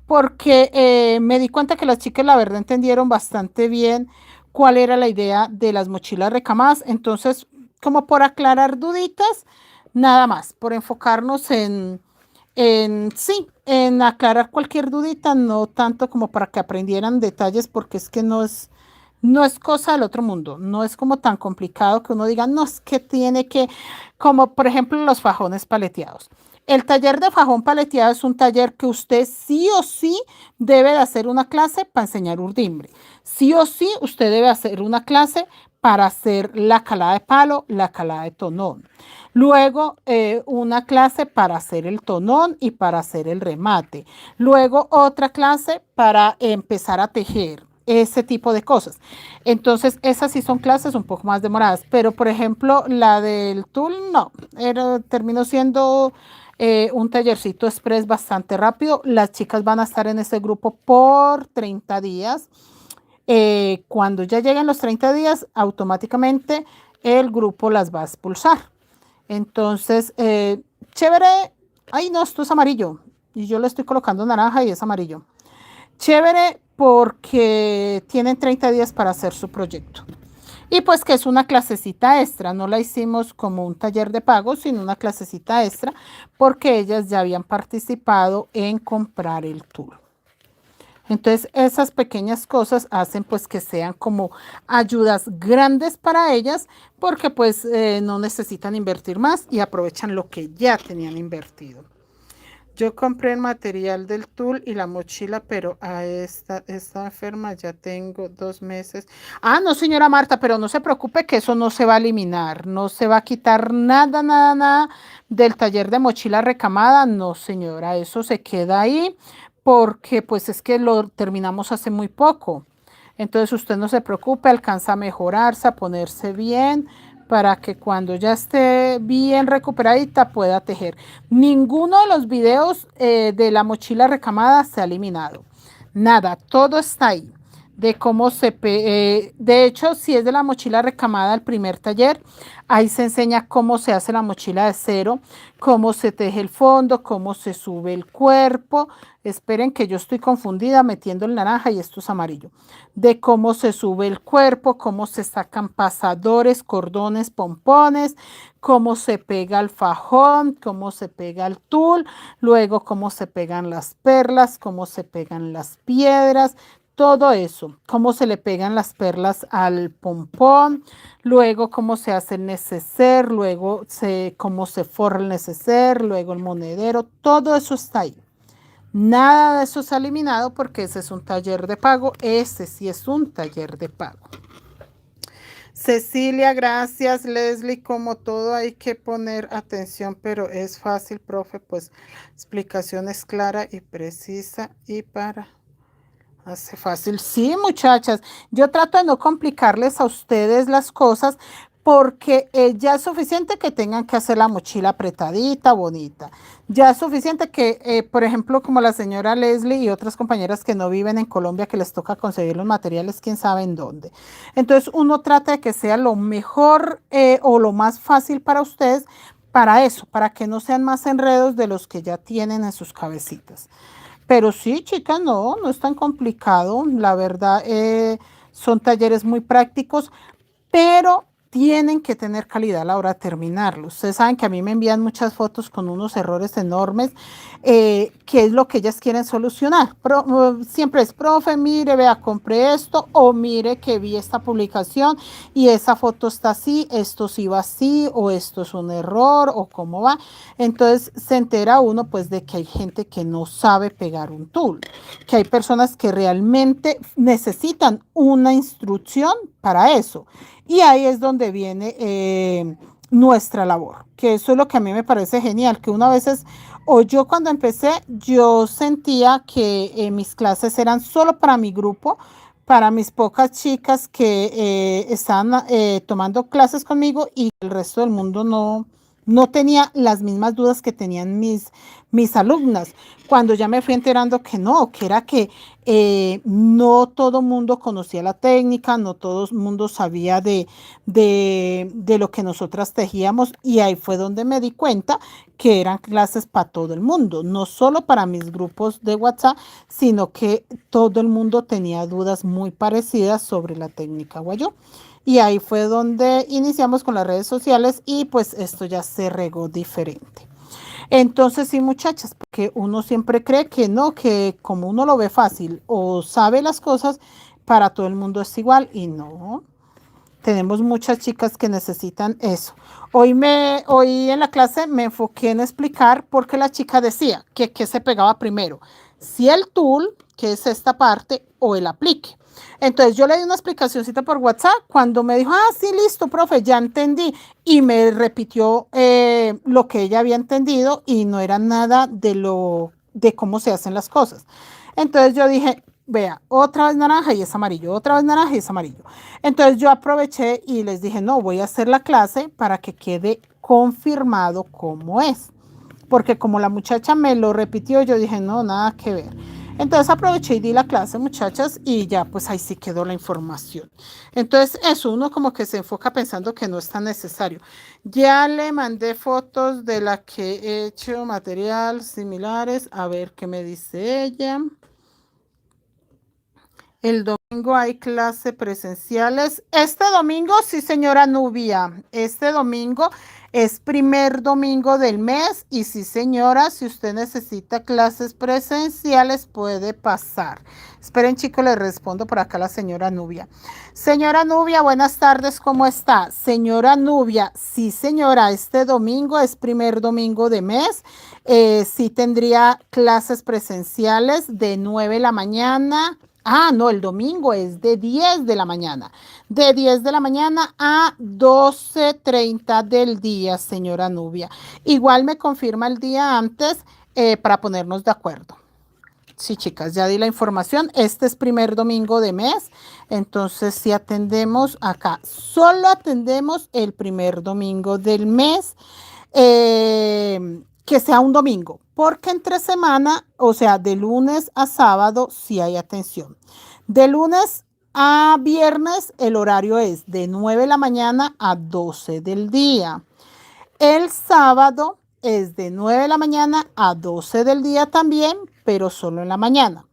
porque me di cuenta que las chicas la verdad entendieron bastante bien cuál era la idea de las mochilas recamadas. Entonces, como por aclarar duditas, nada más, por enfocarnos en aclarar cualquier dudita, no tanto como para que aprendieran detalles, porque es que no es cosa del otro mundo, no es como tan complicado que uno diga, no, es que tiene que, como por ejemplo los fajones paleteados. El taller de fajón paleteado es un taller que usted sí o sí debe de hacer una clase para enseñar urdimbre. Sí o sí usted debe hacer una clase para hacer la calada de palo, la calada de tonón. Luego una clase para hacer el tonón y para hacer el remate. Luego otra clase para empezar a tejer ese tipo de cosas. Entonces, esas sí son clases un poco más demoradas, pero por ejemplo, la del tul, no, terminó siendo un tallercito express bastante rápido. Las chicas van a estar en ese grupo por 30 días. Cuando ya lleguen los 30 días, automáticamente el grupo las va a expulsar. Entonces, chévere. Ay, no, esto es amarillo. Y yo le estoy colocando naranja y es amarillo. Chévere porque tienen 30 días para hacer su proyecto. Y pues que es una clasecita extra, no la hicimos como un taller de pago, sino una clasecita extra porque ellas ya habían participado en comprar el tool. Entonces esas pequeñas cosas hacen pues que sean como ayudas grandes para ellas porque pues no necesitan invertir más y aprovechan lo que ya tenían invertido. Yo compré el material del tul y la mochila, pero a esta enferma ya tengo 2 meses. Ah, no, señora Marta, pero no se preocupe que eso no se va a eliminar. No se va a quitar nada, nada, nada del taller de mochila recamada. No, señora, eso se queda ahí porque pues es que lo terminamos hace muy poco. Entonces usted no se preocupe, alcanza a mejorarse, a ponerse bien para que cuando ya esté bien recuperadita pueda tejer. Ninguno de los videos de la mochila recamada se ha eliminado. Nada, todo está ahí. de cómo de hecho, si es de la mochila recamada, el primer taller, ahí se enseña cómo se hace la mochila de cero, cómo se teje el fondo, cómo se sube el cuerpo. Esperen que yo estoy confundida metiendo el naranja y esto es amarillo. De cómo se sube el cuerpo, cómo se sacan pasadores, cordones, pompones, cómo se pega el fajón, cómo se pega el tul, luego cómo se pegan las perlas, cómo se pegan las piedras, todo eso, cómo se le pegan las perlas al pompón, luego cómo se hace el neceser, luego cómo se forra el neceser, luego el monedero, todo eso está ahí. Nada de eso se ha eliminado porque ese es un taller de pago, ese sí es un taller de pago. Cecilia, gracias. Leslie, como todo hay que poner atención, pero es fácil, profe, pues explicación es clara y precisa y hace fácil. Sí, muchachas, yo trato de no complicarles a ustedes las cosas porque ya es suficiente que tengan que hacer la mochila apretadita, bonita. Ya es suficiente que, por ejemplo, como la señora Leslie y otras compañeras que no viven en Colombia, que les toca conseguir los materiales, quién sabe en dónde. Entonces, uno trata de que sea lo mejor o lo más fácil para ustedes para eso, para que no sean más enredos de los que ya tienen en sus cabecitas. Pero sí, chicas, no es tan complicado. La verdad, son talleres muy prácticos, pero tienen que tener calidad a la hora de terminarlo. Ustedes saben que a mí me envían muchas fotos con unos errores enormes, que es lo que ellas quieren solucionar. Siempre es, profe, mire, vea, compré esto, o mire que vi esta publicación y esa foto está así, esto sí va así, o esto es un error, o cómo va. Entonces se entera uno pues de que hay gente que no sabe pegar un tul, que hay personas que realmente necesitan una instrucción para eso. Y ahí es donde viene nuestra labor, que eso es lo que a mí me parece genial, que una veces, o yo cuando empecé, yo sentía que mis clases eran solo para mi grupo, para mis pocas chicas que estaban tomando clases conmigo y el resto del mundo no tenía las mismas dudas que tenían mis alumnas. Cuando ya me fui enterando que no, que era que no todo mundo conocía la técnica, no todo el mundo sabía de lo que nosotras tejíamos y ahí fue donde me di cuenta que eran clases para todo el mundo, no solo para mis grupos de WhatsApp, sino que todo el mundo tenía dudas muy parecidas sobre la técnica guayú. Y ahí fue donde iniciamos con las redes sociales y pues esto ya se regó diferente. Entonces, sí, muchachas, porque uno siempre cree que no, que como uno lo ve fácil o sabe las cosas, para todo el mundo es igual y no. Tenemos muchas chicas que necesitan eso. Hoy en la clase me enfoqué en explicar por qué la chica decía que se pegaba primero, si el tul, que es esta parte, o el aplique. Entonces yo le di una explicacióncita por WhatsApp cuando me dijo, sí, listo, profe, ya entendí. Y me repitió lo que ella había entendido y no era nada de cómo se hacen las cosas. Entonces yo dije, vea, otra vez naranja y es amarillo, otra vez naranja y es amarillo. Entonces yo aproveché y les dije, no, voy a hacer la clase para que quede confirmado cómo es. Porque como la muchacha me lo repitió, yo dije, no, nada que ver. Entonces aproveché y di la clase, muchachas, y ya pues ahí sí quedó la información. Entonces eso, uno como que se enfoca pensando que no es tan necesario. Ya le mandé fotos de la que he hecho, material similares, a ver qué me dice ella. El domingo hay clases presenciales. Este domingo, sí, señora Nubia. Este domingo es primer domingo del mes. Y sí, señora, si usted necesita clases presenciales, puede pasar. Esperen, chicos, le respondo por acá a la señora Nubia. Señora Nubia, buenas tardes, ¿cómo está? Señora Nubia, sí, señora, este domingo es primer domingo de mes. Sí tendría clases presenciales de 9 de la mañana. No, el domingo es de 10 de la mañana. De 10 de la mañana a 12:30 del día, señora Nubia. Igual me confirma el día antes para ponernos de acuerdo. Sí, chicas, ya di la información. Este es primer domingo de mes. Entonces, si atendemos acá, solo atendemos el primer domingo del mes. Que sea un domingo, porque entre semana, o sea, de lunes a sábado, sí hay atención. De lunes a viernes el horario es de 9 de la mañana a 12 del día. El sábado es de 9 de la mañana a 12 del día también, pero solo en la mañana.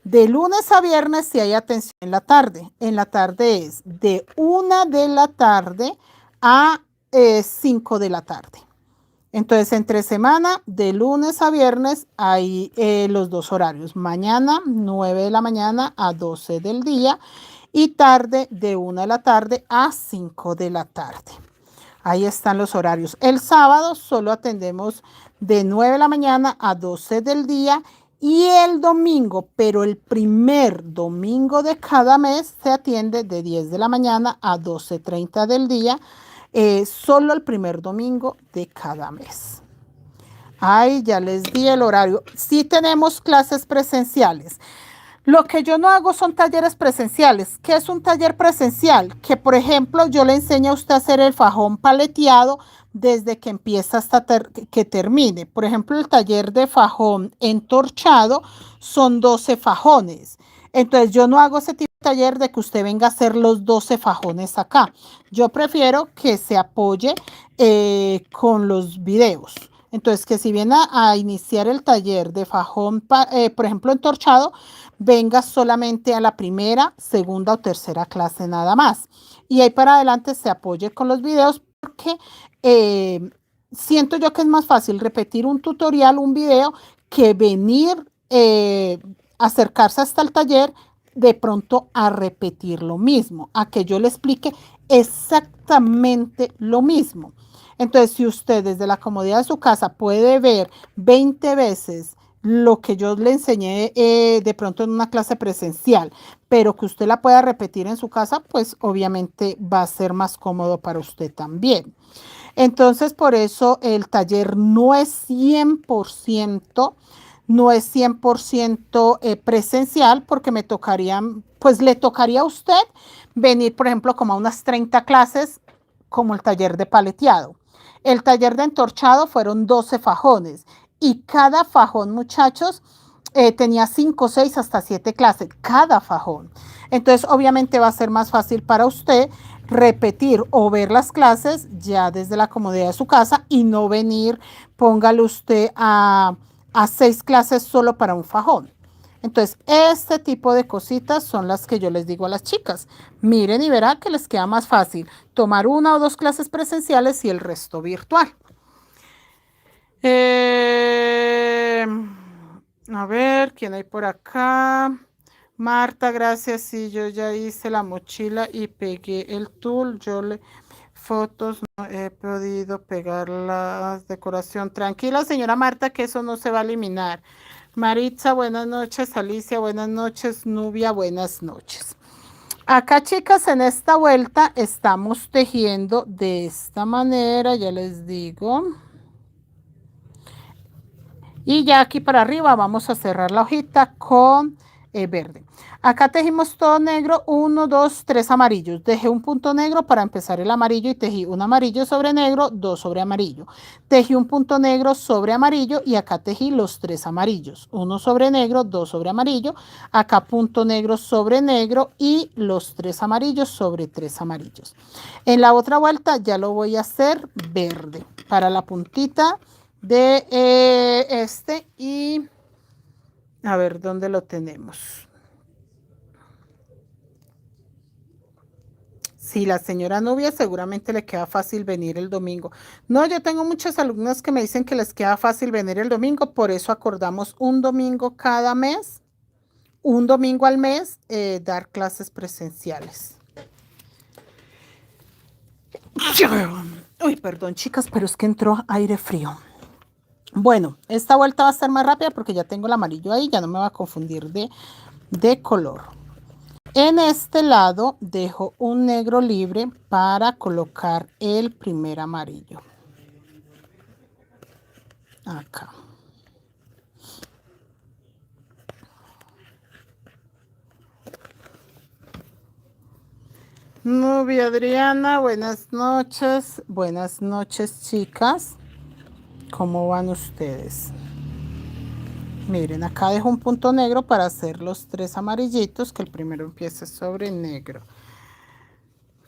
De lunes a viernes si hay atención en la tarde. En la tarde es de 1 de la tarde a 5 de la tarde. Entonces, entre semana, de lunes a viernes, hay los dos horarios. Mañana, 9 de la mañana a 12 del día. Y tarde, de 1 de la tarde a 5 de la tarde. Ahí están los horarios. El sábado solo atendemos de 9 de la mañana a 12 del día. Y el domingo, pero el primer domingo de cada mes, se atiende de 10 de la mañana a 12:30 del día. Solo el primer domingo de cada mes. Ay, ya les di el horario. Sí tenemos clases presenciales. Lo que yo no hago son talleres presenciales. ¿Qué es un taller presencial? Que, por ejemplo, yo le enseño a usted a hacer el fajón paleteado desde que empieza hasta que termine. Por ejemplo, el taller de fajón entorchado son 12 fajones. Entonces, yo no hago ese tipo de taller de que usted venga a hacer los 12 fajones acá. Yo prefiero que se apoye con los videos. Entonces, que si viene a iniciar el taller de fajón, por ejemplo, entorchado, venga solamente a la primera, segunda o tercera clase nada más. Y ahí para adelante se apoye con los videos porque siento yo que es más fácil repetir un tutorial, un video, que venir, acercarse hasta el taller de pronto a repetir lo mismo, a que yo le explique exactamente lo mismo. Entonces, si usted desde la comodidad de su casa puede ver 20 veces lo que yo le enseñé de pronto en una clase presencial, pero que usted la pueda repetir en su casa, pues obviamente va a ser más cómodo para usted también. Entonces, por eso el taller no es 100%, no es 100% presencial, porque me tocaría, pues le tocaría a usted venir, por ejemplo, como a unas 30 clases, como el taller de paleteado. El taller de entorchado fueron 12 fajones y cada fajón, muchachos, tenía 5, 6, hasta 7 clases, cada fajón. Entonces, obviamente va a ser más fácil para usted repetir o ver las clases ya desde la comodidad de su casa y no venir, póngale usted a 6 clases solo para un fajón. Entonces, este tipo de cositas son las que yo les digo a las chicas. Miren y verán que les queda más fácil tomar 1 o 2 clases presenciales y el resto virtual. A ver, ¿quién hay por acá? Marta, gracias. Sí, yo ya hice la mochila y pegué el tul. Yo le fotos no he podido pegar la decoración. Tranquila, señora Marta, que eso no se va a eliminar. Maritza, buenas noches. Alicia, buenas noches. Nubia, buenas noches. Acá, chicas, en esta vuelta estamos tejiendo de esta manera, ya les digo. Y ya aquí para arriba vamos a cerrar la hojita con verde. Acá tejimos todo negro, 1, 2, 3 amarillos. Dejé un punto negro para empezar el amarillo y tejí un amarillo sobre negro, 2 sobre amarillo. Tejí un punto negro sobre amarillo y acá tejí los 3 amarillos. 1 sobre negro, 2 sobre amarillo. Acá punto negro sobre negro y los 3 amarillos sobre 3 amarillos. En la otra vuelta ya lo voy a hacer verde para la puntita de este y a ver dónde lo tenemos. Sí, la señora Nubia seguramente le queda fácil venir el domingo. No, yo tengo muchas alumnas que me dicen que les queda fácil venir el domingo, por eso acordamos un domingo cada mes, un domingo al mes, dar clases presenciales. Uy, perdón, chicas, pero es que entró aire frío. Bueno, esta vuelta va a ser más rápida porque ya tengo el amarillo ahí, ya no me va a confundir de color. En este lado dejo un negro libre para colocar el primer amarillo. Acá. Nubia Adriana, buenas noches. Buenas noches, chicas. ¿Cómo van ustedes? Miren, acá dejo un punto negro para hacer los 3 amarillitos, que el primero empiece sobre negro.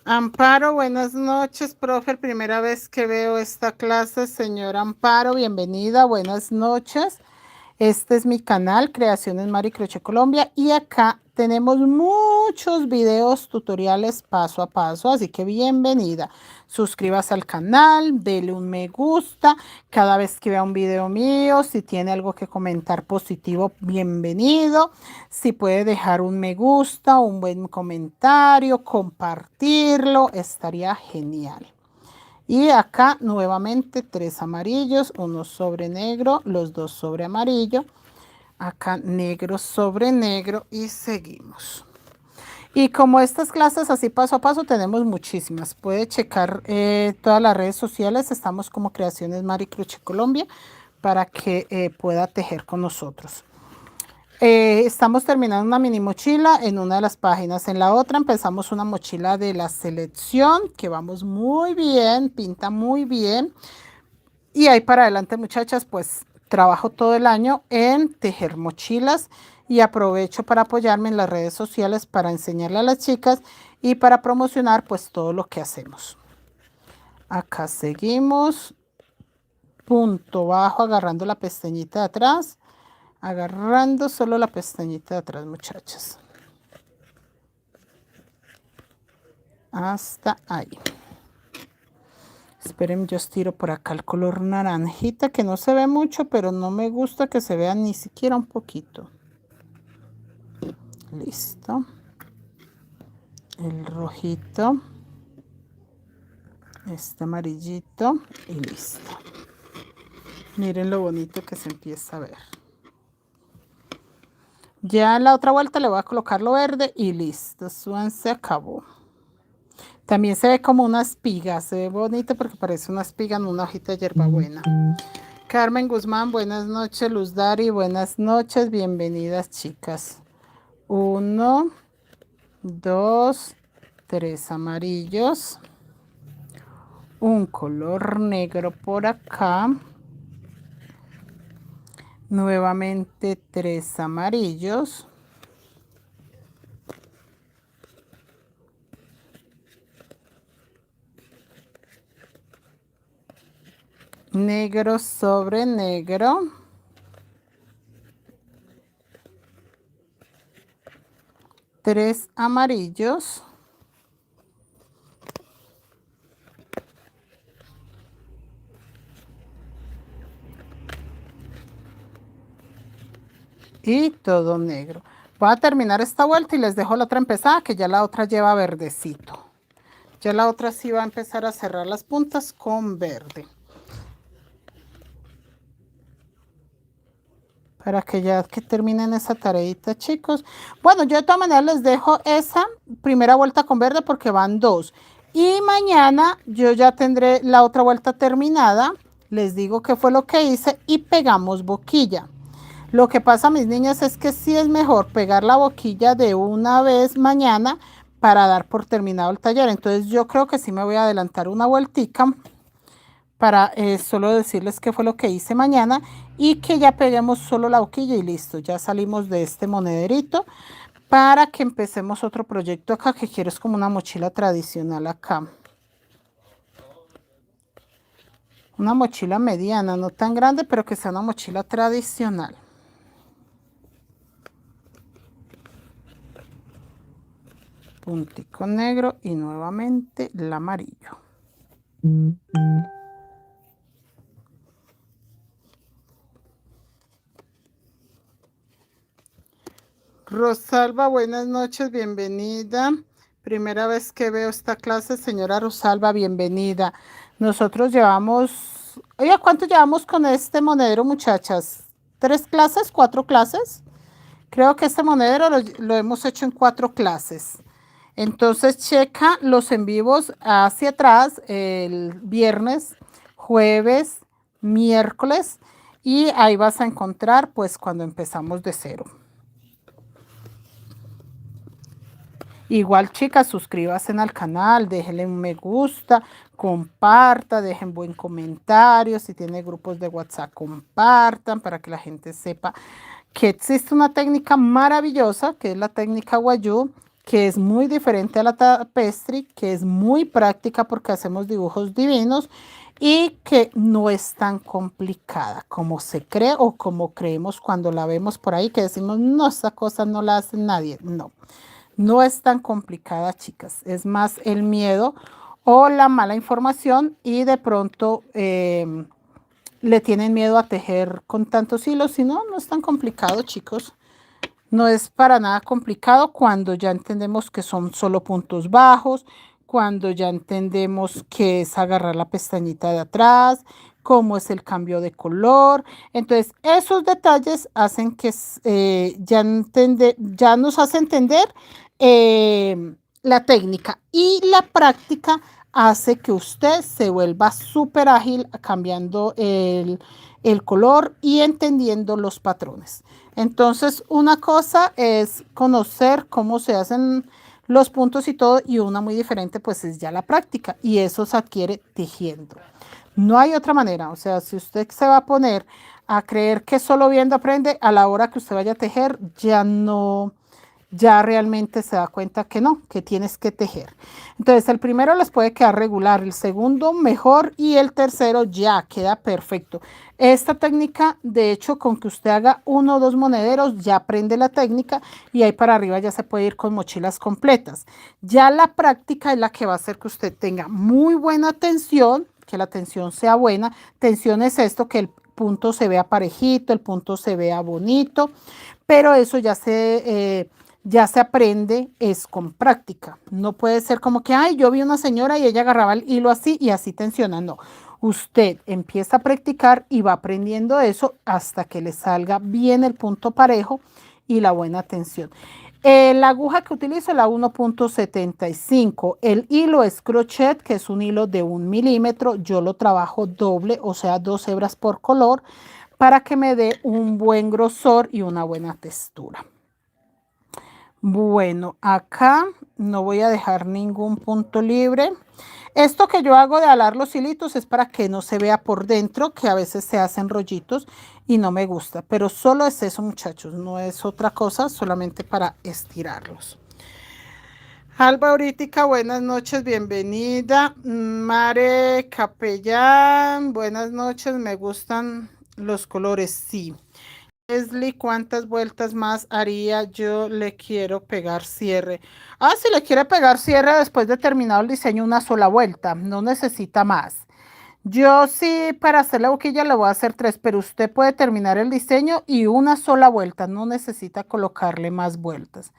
Amparo, buenas noches, profe. Primera vez que veo esta clase, señora Amparo, bienvenida, buenas noches. Este es mi canal, Creaciones Mari Crochet Colombia, y acá tenemos muchos videos tutoriales paso a paso, así que bienvenida. Suscríbase al canal, dele un me gusta cada vez que vea un video mío. Si tiene algo que comentar positivo, bienvenido. Si puede dejar un me gusta, un buen comentario, compartirlo, estaría genial. Y acá nuevamente 3 amarillos, uno sobre negro, los 2 sobre amarillo. Acá negro sobre negro y seguimos. Y como estas clases así paso a paso tenemos muchísimas. Puede checar todas las redes sociales. Estamos como Creaciones Mari Crochet Colombia para que pueda tejer con nosotros. Estamos terminando una mini mochila en una de las páginas. En la otra empezamos una mochila de la selección que vamos muy bien, pinta muy bien. Y ahí para adelante, muchachas, pues trabajo todo el año en tejer mochilas y aprovecho para apoyarme en las redes sociales para enseñarle a las chicas y para promocionar pues todo lo que hacemos. Acá seguimos, punto bajo, agarrando la pestañita de atrás. Agarrando solo la pestañita de atrás, muchachas. Hasta ahí. Esperen, yo estiro por acá el color naranjita, que no se ve mucho, pero no me gusta que se vea ni siquiera un poquito. Listo. El rojito. Este amarillito. Y listo. Miren lo bonito que se empieza a ver. Ya en la otra vuelta le voy a colocar lo verde y listo, se acabó. También se ve como una espiga, se ve bonito porque parece una espiga en una hojita de hierbabuena. Carmen Guzmán, buenas noches. Luz Dari, buenas noches, bienvenidas chicas. 1, 2, 3 amarillos. Un color negro por acá. Nuevamente 3 amarillos. Negro sobre negro. Tres amarillos. Y todo negro. Voy a terminar esta vuelta y les dejo la otra empezada, que ya la otra lleva verdecito. Ya la otra sí va a empezar a cerrar las puntas con verde. Para que ya que terminen esa tareita, chicos. Bueno, yo de todas maneras les dejo esa primera vuelta con verde porque van 2. Y mañana yo ya tendré la otra vuelta terminada. Les digo qué fue lo que hice y pegamos boquilla. Lo que pasa, mis niñas, es que sí es mejor pegar la boquilla de una vez mañana para dar por terminado el taller. Entonces yo creo que sí me voy a adelantar una vueltica para solo decirles qué fue lo que hice mañana y que ya peguemos solo la boquilla y listo. Ya salimos de este monederito para que empecemos otro proyecto acá que quiero, es como una mochila tradicional acá. Una mochila mediana, no tan grande, pero que sea una mochila tradicional. Puntico negro y nuevamente el amarillo. Rosalba, buenas noches, bienvenida. Primera vez que veo esta clase, señora Rosalba, bienvenida. Nosotros llevamos, oiga, ¿cuánto llevamos con este monedero, muchachas? ¿3 clases? ¿4 clases? Creo que este monedero lo hemos hecho en 4 clases. Entonces checa los en vivos hacia atrás, el viernes, jueves, miércoles, y ahí vas a encontrar pues cuando empezamos de cero. Igual, chicas, suscríbanse al canal, déjenle un me gusta, comparta, dejen buen comentario, si tiene grupos de WhatsApp, compartan para que la gente sepa que existe una técnica maravillosa, que es la técnica Wayuu, que es muy diferente a la tapestry, que es muy práctica porque hacemos dibujos divinos y que no es tan complicada como se cree o como creemos cuando la vemos por ahí, que decimos, no, esa cosa no la hace nadie. No, no es tan complicada, chicas. Es más el miedo o la mala información y de pronto le tienen miedo a tejer con tantos hilos. Si no, no es tan complicado, chicos. No es para nada complicado cuando ya entendemos que son solo puntos bajos, cuando ya entendemos que es agarrar la pestañita de atrás, cómo es el cambio de color. Entonces, esos detalles hacen que ya nos hace entender la técnica, y la práctica hace que usted se vuelva súper ágil cambiando el color y entendiendo los patrones. Entonces, una cosa es conocer cómo se hacen los puntos y todo, y una muy diferente pues es ya la práctica, y eso se adquiere tejiendo. No hay otra manera. O sea, si usted se va a poner a creer que solo viendo aprende, a la hora que usted vaya a tejer ya no, ya realmente se da cuenta que no, que tienes que tejer. Entonces, el primero les puede quedar regular, el segundo mejor y el tercero ya queda perfecto. Esta técnica, de hecho, con que usted haga 1 o 2 monederos, ya aprende la técnica y ahí para arriba ya se puede ir con mochilas completas. Ya la práctica es la que va a hacer que usted tenga muy buena tensión, que la tensión sea buena. Tensión es esto, que el punto se vea parejito, el punto se vea bonito, pero eso ya se aprende es con práctica. No puede ser como que, ay, yo vi una señora y ella agarraba el hilo así y así tensiona. No, usted empieza a practicar y va aprendiendo eso hasta que le salga bien el punto parejo y la buena tensión. La aguja que utilizo es la 1.75. El hilo es crochet, que es un hilo de 1 milímetro. Yo lo trabajo doble, o sea, 2 hebras por color, para que me dé un buen grosor y una buena textura. Bueno, acá no voy a dejar ningún punto libre. Esto que yo hago de alar los hilitos es para que no se vea por dentro, que a veces se hacen rollitos y no me gusta. Pero solo es eso, muchachos, no es otra cosa, solamente para estirarlos. Alba Aurítica, buenas noches, bienvenida. Mare Capellán, buenas noches, me gustan los colores, sí. Leslie, ¿cuántas vueltas más haría? Yo le quiero pegar cierre. Ah, si le quiere pegar cierre después de terminado el diseño, una sola vuelta, no necesita más. Yo sí, para hacer la boquilla le voy a hacer 3, pero usted puede terminar el diseño y una sola vuelta, no necesita colocarle más vueltas.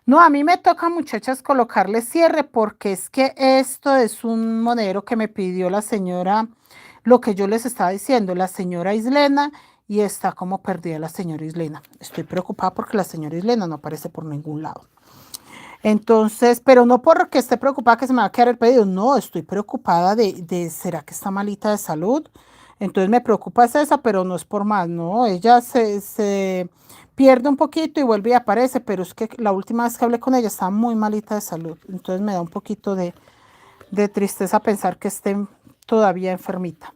No, a mí me toca, muchachas, colocarle cierre porque es que esto es un monedero que me pidió la señora, lo que yo les estaba diciendo, la señora Islena, y está como perdida la señora Islena. Estoy preocupada porque la señora Islena no aparece por ningún lado. Entonces, pero no porque esté preocupada que se me va a quedar el pedido, no, estoy preocupada de ¿será que está malita de salud? Entonces me preocupa es esa, pero no es por más, no, ella se pierde un poquito y vuelve y aparece, pero es que la última vez que hablé con ella estaba muy malita de salud, entonces me da un poquito de tristeza pensar que esté todavía enfermita.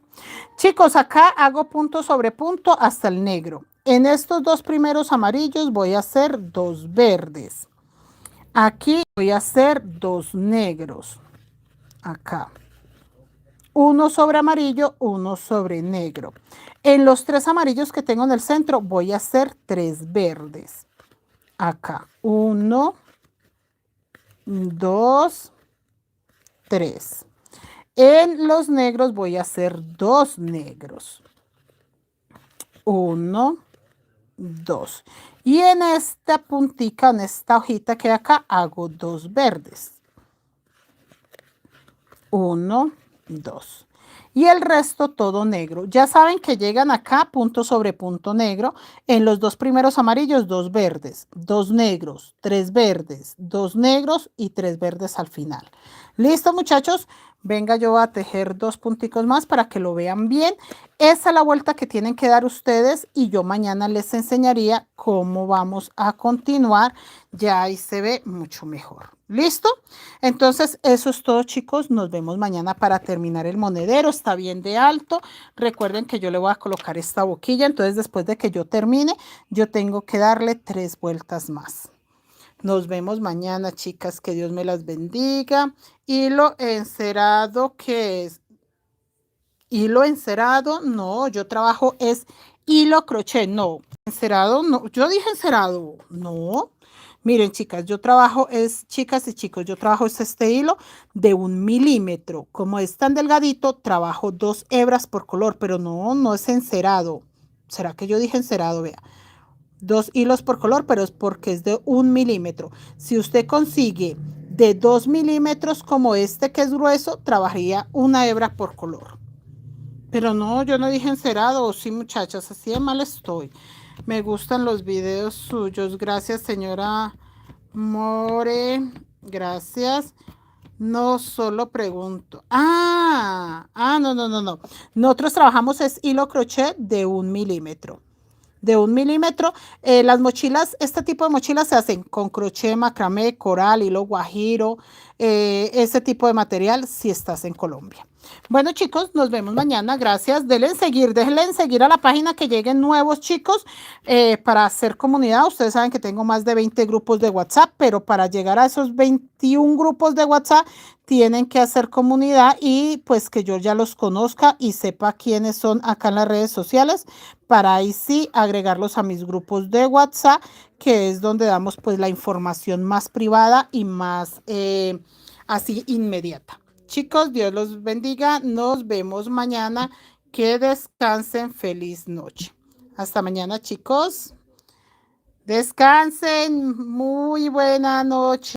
Chicos, acá hago punto sobre punto hasta el negro. En estos 2 primeros amarillos voy a hacer 2 verdes. Aquí voy a hacer 2 negros. Acá. 1 sobre amarillo, 1 sobre negro. En los 3 amarillos que tengo en el centro voy a hacer 3 verdes. Acá. 1, 2, 3. En los negros voy a hacer 2 negros. 1, 2. Y en esta puntica, en esta hojita que acá, hago 2 verdes. 1, 2. Y el resto todo negro. Ya saben que llegan acá punto sobre punto negro. En los 2 primeros amarillos, 2 verdes, 2 negros, 3 verdes, 2 negros y 3 verdes al final. ¿Listo, muchachos? Venga, yo voy a tejer 2 punticos más para que lo vean bien. Esa es la vuelta que tienen que dar ustedes y yo mañana les enseñaría cómo vamos a continuar. Ya ahí se ve mucho mejor. ¿Listo? Entonces, eso es todo, chicos. Nos vemos mañana para terminar el monedero. Está bien de alto. Recuerden que yo le voy a colocar esta boquilla. Entonces, después de que yo termine, yo tengo que darle 3 vueltas más. Nos vemos mañana, chicas. Que Dios me las bendiga. Hilo encerado, ¿qué es? Hilo encerado, no, yo trabajo es hilo crochet, no. Encerado, no, yo dije encerado, no. Miren, chicas, yo trabajo es, chicas y chicos, yo trabajo es este hilo de 1 milímetro. Como es tan delgadito, trabajo 2 hebras por color, pero no, no es encerado. ¿Será que yo dije encerado? Vea. 2 hilos por color, pero es porque es de 1 milímetro. Si usted consigue de 2 milímetros como este que es grueso, trabajaría 1 hebra por color. Pero no, yo no dije encerado. Sí, muchachas, así de mal estoy. Me gustan los videos suyos. Gracias, señora More. Gracias. No solo pregunto. No. Nosotros trabajamos es hilo crochet de 1 milímetro. De 1 milímetro. Las mochilas, este tipo de mochilas se hacen con crochet, macramé, coral, hilo guajiro, ese tipo de material si estás en Colombia. Bueno, chicos, nos vemos mañana. Gracias. Denle en seguir a la página que lleguen nuevos chicos para hacer comunidad. Ustedes saben que tengo más de 20 grupos de WhatsApp, pero para llegar a esos 21 grupos de WhatsApp tienen que hacer comunidad y pues que yo ya los conozca y sepa quiénes son acá en las redes sociales para ahí sí agregarlos a mis grupos de WhatsApp, que es donde damos pues la información más privada y más así inmediata. Chicos, Dios los bendiga. Nos vemos mañana. Que descansen. Feliz noche. Hasta mañana, chicos. Descansen. Muy buena noche.